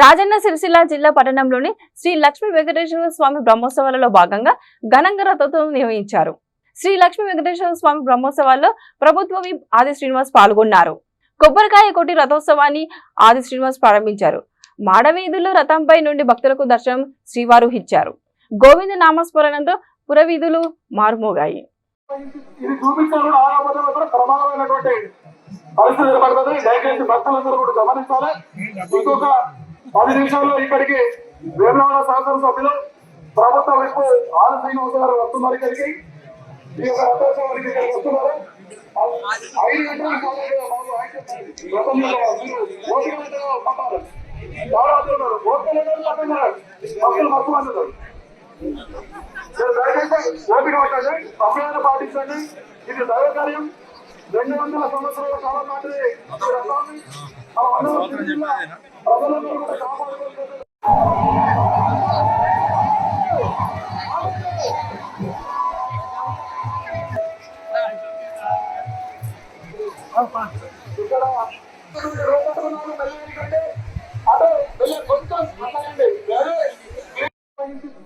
రాజన్న సిరిసిల్ల జిల్లా పట్టణంలోని శ్రీ లక్ష్మీ వెంకటేశ్వర స్వామి బ్రహ్మోత్సవాలలో భాగంగా ఘనంగా రథోత్సవం నిర్వహించారు. శ్రీ లక్ష్మీ వెంకటేశ్వర స్వామి బ్రహ్మోత్సవాల్లో ప్రభుత్వ విప్ ఆది శ్రీనివాస్ పాల్గొన్నారు. కొబ్బరికాయ కొట్టి రథోత్సవాన్ని ఆది శ్రీనివాస్ ప్రారంభించారు. మాడవీధుల్లో రథంపై నుండి భక్తులకు దర్శనం శ్రీవారు ఇచ్చారు. గోవింద నామస్మరణంతో పురవీధులు మారుమోగాయి. పరిస్థితి ఏర్పడుతుంది. దయచేసి భక్తులందరూ కూడా గమనించాలి. ఇంకొక 10 నిమిషాల్లో ఇక్కడికి వేములవాడ శాసనసభ్యులు ప్రభుత్వ విప్ ఆది శ్రీనివాస్ గారు వస్తున్నారు. ఇక్కడికి ఈ యొక్క రథోత్సవానికి వస్తున్నారు. 5 గంటల ఓపిక పట్టండి, సమయాన్ని పాటించండి. ఇది దైవ కార్యం. 200 సంవత్సరాల కాలం నాటి రథాన్ని ప్రజలందరూ కూడా కాపాడుకుంటున్నారు. ఇక్కడ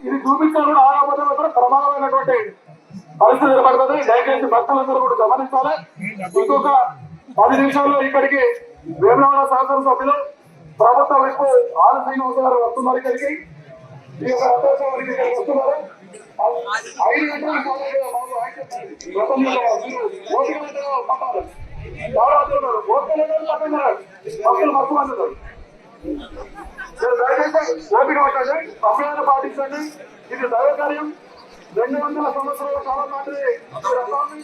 ఇది చూపించారు. ఆగకపోతే మాత్రం ప్రమాదమైనటువంటి పరిస్థితి ఏర్పడుతుంది. దయచేసి భక్తులందరూ కూడా గమనించాలి. ఇంకొక 10 నిమిషాల్లో ఇక్కడికి వేములవాడ శాసనసభ్యులు ప్రభుత్వ విప్ ఆది శ్రీనివాస్ గారు వస్తున్నారు. ఇక్కడికి ఈ యొక్క రథోత్సవానికి వస్తున్నారు. 5 గంటల ఓపిక పట్టండి, సమయాన్ని పాటించండి. ఇది దైవ కార్యం. 200 సంవత్సరాల కాలం నాటి రథాన్ని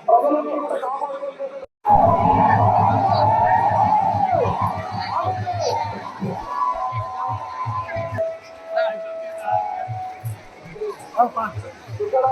ప్రజలందరూ కూడా కాపాడుకుంటున్నారు. ఇక్కడ